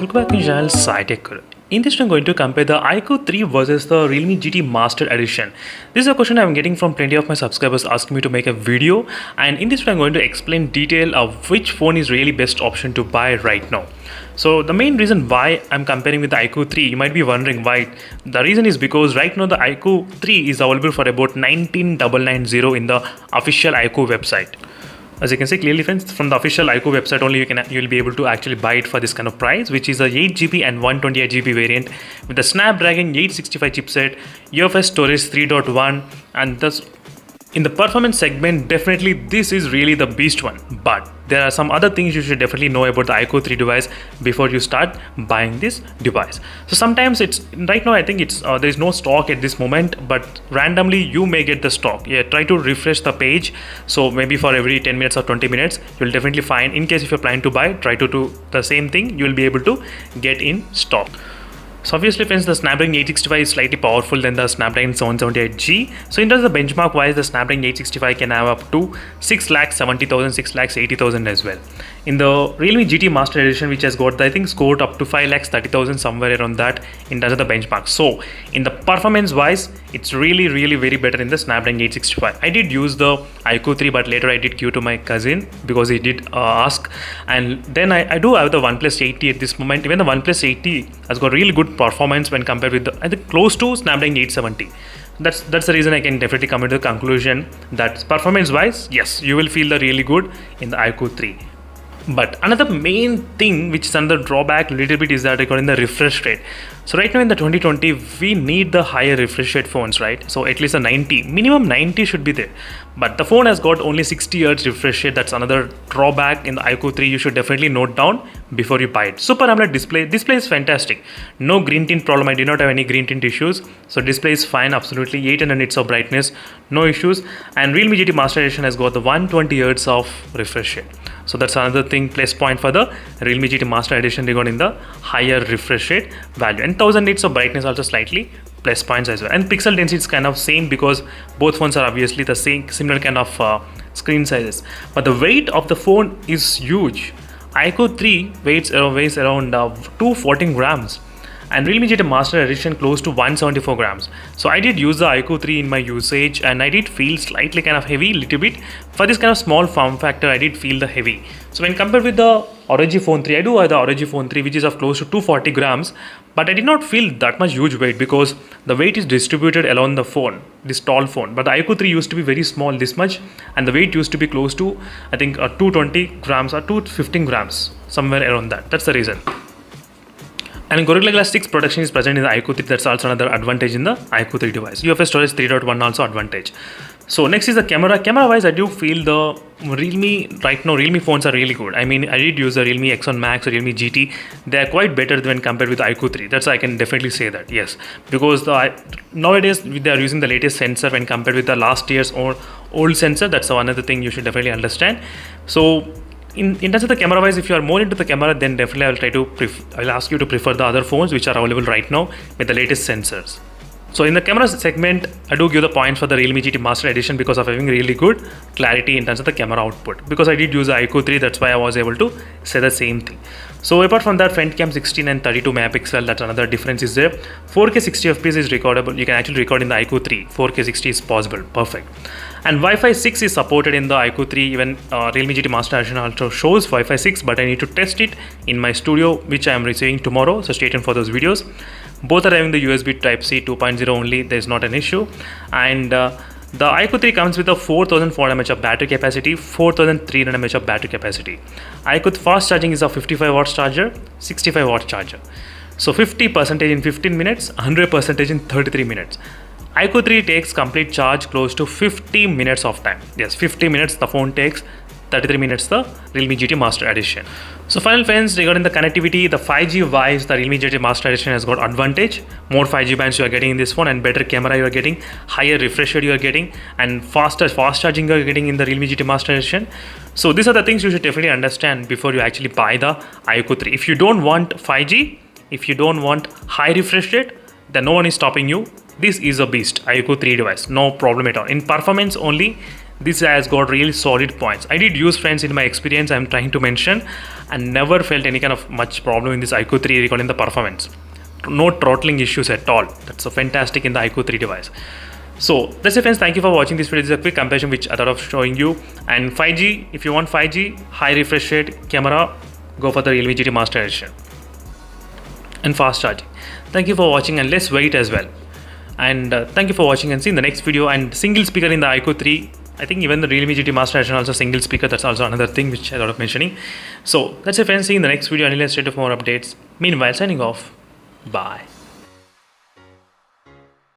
welcome back to my channel SciTech. In this I'm going to compare the iQOO 3 versus the Realme GT Master Edition. This is a question I'm getting from plenty of my subscribers asking me to make a video, and in this I'm going to explain detail of which phone is really best option to buy right now. So the main reason why I'm comparing with the iQOO 3, you might be wondering why. The reason is because right now the iQOO 3 is available for about 19,990 in the official iQOO website. As you can see clearly friends, from the official iQOO website only you'll be able to actually buy it for this kind of price, which is a 8GB and 128GB variant with the Snapdragon 865 chipset, UFS storage 3.1, and thus in the performance segment, definitely this is really the beast one. But there are some other things you should definitely know about the iQOO 3 device before you start buying this device. So sometimes it's right now I think it's there is no stock at this moment, but randomly you may get the stock. Yeah, try to refresh the page. So maybe for every 10 minutes or 20 minutes, you'll definitely find, in case if you're planning to buy, try to do the same thing. You will be able to get in stock. So obviously friends, the Snapdragon 865 is slightly powerful than the Snapdragon 778G. So in terms of benchmark wise, the Snapdragon 865 can have up to 6,70,000, 6,80,000 as well. In the Realme GT Master Edition, which has got I think scored up to 5,30,000, somewhere around that in terms of the benchmark. So in the performance wise, it's really very better in the Snapdragon 865. I did use the iQOO 3, but later I did queue to my cousin because he did ask. And then I do have the OnePlus 8T at this moment. Even the OnePlus 8T has got really good performance when compared with the, I think, close to Snapdragon 870. That's the reason I can definitely come to the conclusion that performance wise, yes, you will feel the really good in the iQOO 3. But another main thing, which is another drawback a little bit, is that regarding the refresh rate. So right now in the 2020, we need the higher refresh rate phones, right? So at least a 90, minimum 90 should be there. But the phone has got only 60 Hz refresh rate. That's another drawback in the iQOO 3. You should definitely note down before you buy it. Super AMOLED display. Display is fantastic. No green tint problem. I did not have any green tint issues. So display is fine, absolutely. 800 nits of brightness, no issues. And Realme GT Master Edition has got the 120 Hz of refresh rate. So that's another thing, plus point for the Realme GT Master Edition regarding the higher refresh rate value. And 1000 nits of brightness also slightly plus points as well. And pixel density is kind of same because both phones are obviously the same, similar kind of screen sizes. But the weight of the phone is huge. iQOO 3 weighs around 214 grams. And Realme GT Master Edition close to 174 grams. So I did use the iQOO 3 in my usage, and I did feel slightly kind of heavy, little bit. For this kind of small form factor, I did feel the heavy. So when compared with the ROG Phone 3, I do have the ROG Phone 3, which is of close to 240 grams, but I did not feel that much huge weight because the weight is distributed along the phone, this tall phone. But the iQOO 3 used to be very small, this much, and the weight used to be close to, I think, 220 grams or 215 grams, somewhere around that. That's the reason. And Gorilla Glass 6 protection is present in the iQOO 3. That's also another advantage in the iQOO 3 device. UFS storage 3.1 also advantage. So next is the camera. Camera wise, I do feel the Realme, right now Realme phones are really good. I mean, I did use the Realme X1 Max or Realme GT. They are quite better when compared with the iQOO 3. That's I can definitely say that, yes. Because nowadays they are using the latest sensor when compared with the last year's old sensor. That's another thing you should definitely understand. So in terms of the camera wise, if you are more into the camera, then definitely I'll ask you to prefer the other phones which are available right now with the latest sensors. So in the camera segment, I do give the points for the Realme GT Master Edition because of having really good clarity in terms of the camera output. Because I did use the iQOO 3, that's why I was able to say the same thing. So apart from that, front cam 16 and 32 megapixel, that's another difference is there. 4K 60 FPS is recordable. You can actually record in the iQOO 3. 4K 60 is possible. Perfect. And Wi-Fi 6 is supported in the iQOO 3. Even Realme GT Master Edition also shows Wi-Fi 6, but I need to test it in my studio, which I am receiving tomorrow. So stay tuned for those videos. Both are having the USB Type-C 2.0 only. There is not an issue. And the iQOO 3 comes with a 4400 mAh of battery capacity, 4300 mAh of battery capacity. iQOO fast charging is a 55 watt charger, 65 watt charger. So 50% in 15 minutes, 100% in 33 minutes. iQOO 3 takes complete charge close to 50 minutes of time. Yes, 50 minutes the phone takes, 33 minutes the Realme GT Master Edition. So final friends, regarding the connectivity, the 5G wise, the Realme GT Master Edition has got advantage. More 5G bands you are getting in this phone, and better camera you are getting, higher refresh rate you are getting, and fast charging you are getting in the Realme GT Master Edition. So these are the things you should definitely understand before you actually buy the iQOO 3. If you don't want 5G, if you don't want high refresh rate, then no one is stopping you. This is a beast iQOO 3 device, no problem at all. In performance only, This has got really solid points. I did use, friends, in my experience I'm trying to mention, and never felt any kind of much problem in this iQOO 3 regarding the performance. No throttling issues at all. That's so fantastic in the iQOO 3 device. So that's it, friends. Thank you for watching this video. This is a quick comparison which I thought of showing you. And 5G, if you want 5G, high refresh rate camera, go for the Realme GT Master Edition. And fast charging. Thank you for watching, and less weight as well. And thank you for watching, and see you in the next video. And single speaker in the iQOO 3. I think even the Realme GT Master Edition also single speaker. That's also another thing which I thought of mentioning. So that's it, friends. See you in the next video. Until then, stay tuned for more updates. Meanwhile, signing off. Bye.